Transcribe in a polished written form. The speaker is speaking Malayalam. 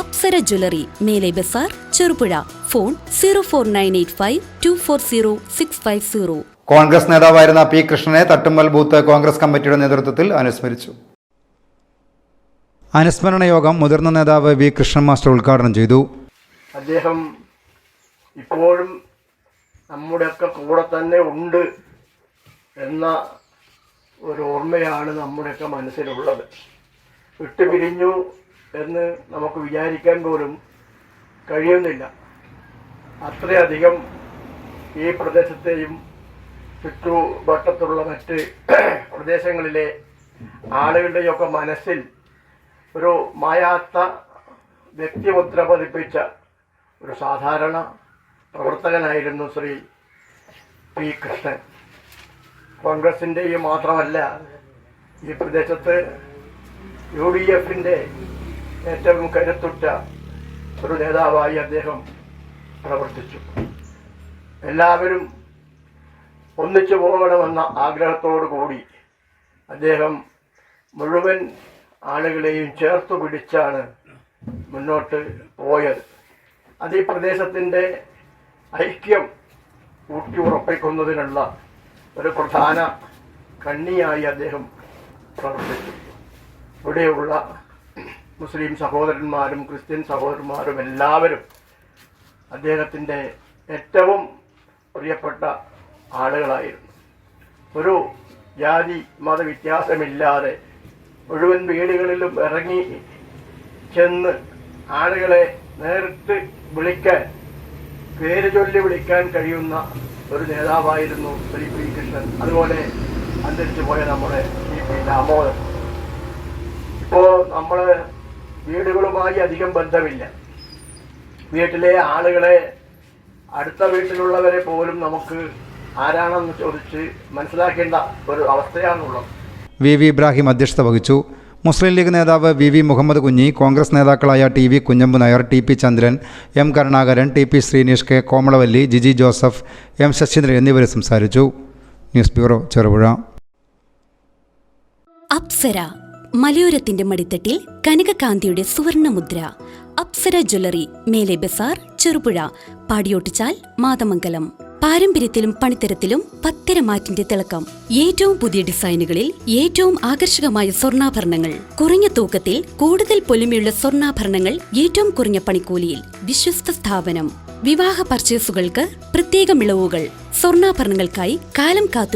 അപ്സര ജ്വല്ലറി, മേലെ ബസാർ, ചെറുപുഴ. ഫോൺ 04985240650. കോൺഗ്രസ് നേതാവായിരുന്ന പി കൃഷ്ണനെ തട്ടുമ്മൽ ബൂത്ത് കോൺഗ്രസ് കമ്മിറ്റിയുടെ നേതൃത്വത്തിൽ അനുസ്മരിച്ചു. അനുസ്മരണ യോഗം മുതിർന്ന നേതാവ് വി കൃഷ്ണൻ മാസ്റ്റർ ഉദ്ഘാടനം ചെയ്തു. അദ്ദേഹം ഇപ്പോഴും നമ്മുടെയൊക്കെ കൂടെ തന്നെ ഉണ്ട് എന്ന ഒരു ഓർമ്മയാണ് നമ്മുടെയൊക്കെ മനസ്സിലുള്ളത്. വിട്ടുപിരിഞ്ഞു എന്ന് നമുക്ക് വിചാരിക്കാൻ പോലും കഴിയുന്നില്ല. അത്രയധികം ഈ പ്രദേശത്തെയും ചുറ്റുവട്ടത്തുള്ള മറ്റ് പ്രദേശങ്ങളിലെ ആളുകളുടെയൊക്കെ മനസ്സിൽ ഒരു മായാത്ത വ്യക്തിമുദ്ര പതിപ്പിച്ച ഒരു സാധാരണ പ്രവർത്തകനായിരുന്നു ശ്രീ പി കൃഷ്ണൻ. കോൺഗ്രസിൻ്റെയും മാത്രമല്ല, ഈ പ്രദേശത്ത് UDFൻ്റെ ഏറ്റവും കരുത്തുറ്റ ഒരു നേതാവായി അദ്ദേഹം പ്രവർത്തിച്ചു. എല്ലാവരും ഒന്നിച്ചു പോകണമെന്ന ആഗ്രഹത്തോടു കൂടി അദ്ദേഹം മുഴുവൻ ആളുകളെയും ചേർത്തു പിടിച്ചാണ് മുന്നോട്ട് പോയത്. അത് ഈ പ്രദേശത്തിൻ്റെ ഐക്യം ഊട്ടിയുറപ്പിക്കുന്നതിനുള്ള ഒരു പ്രധാന കണ്ണിയായി അദ്ദേഹം പ്രവർത്തിച്ചു. ഇവിടെയുള്ള മുസ്ലിം സഹോദരന്മാരും ക്രിസ്ത്യൻ സഹോദരന്മാരും എല്ലാവരും അദ്ദേഹത്തിൻ്റെ ഏറ്റവും പ്രിയപ്പെട്ട ആളുകളായിരുന്നു. ഒരു ജാതി മത വ്യത്യാസമില്ലാതെ മുഴുവൻ വീടുകളിലും ഇറങ്ങി ചെന്ന് ആളുകളെ നേരിട്ട് വിളിക്കാൻ, പേര് ചൊല്ലി വിളിക്കാൻ കഴിയുന്ന ഒരു നേതാവായിരുന്നു ശ്രീ പി കൃഷ്ണൻ. അതുപോലെ അന്തരിച്ചു പോയ നമ്മുടെ CP ദാമോദരൻ. ഇപ്പോൾ നമ്മൾ വീടുകളുമായി അധികം ബന്ധമില്ല. വീട്ടിലെ ആളുകളെ, അടുത്ത വീട്ടിലുള്ളവരെ പോലും നമുക്ക് ആരാണെന്ന് ചോദിച്ച് മനസ്സിലാക്കേണ്ട ഒരു അവസ്ഥയാണുള്ളത്. വി ഇബ്രാഹിം അധ്യക്ഷത വഹിച്ചു. മുസ്ലിം ലീഗ് നേതാവ് VV മുഹമ്മദ് കുഞ്ഞി, കോൺഗ്രസ് നേതാക്കളായ TV Kunhambu Nair, TP Chandran, M Karunakaran, TP Sreenish, K Komalavalli, Giji Joseph, M Saseendran എന്നിവർ സംസാരിച്ചു. News bureau, Cherupuzha. അപ്സര, മലയോരത്തിന്റെ മടിത്തട്ടിൽ കനകകാന്തിയുടെ സുവർണമുദ്ര. അപ്സര ജ്വല്ലറി, മേലെ ബസാർ, ചെറുപുഴ. പാടിയോട്ടുചാൽ, മാതമംഗലം. പാരമ്പര്യത്തിലും പണിത്തരത്തിലും പത്തരമാറ്റിന്റെ തിളക്കം. ഏറ്റവും പുതിയ ഡിസൈനുകളിൽ ഏറ്റവും ആകർഷകമായ സ്വർണ്ണാഭരണങ്ങൾ. കുറഞ്ഞ തൂക്കത്തിൽ കൂടുതൽ പൊലിമയുള്ള സ്വർണ്ണാഭരണങ്ങൾ ഏറ്റവും കുറഞ്ഞ പണിക്കൂലിയിൽ. വിശ്വസ്ത സ്ഥാപനം. വിവാഹ പർച്ചേസുകൾക്ക് പ്രത്യേക ഇളവുകൾ. സ്വർണ്ണാഭരണങ്ങൾക്കായി കാലം കാത്തു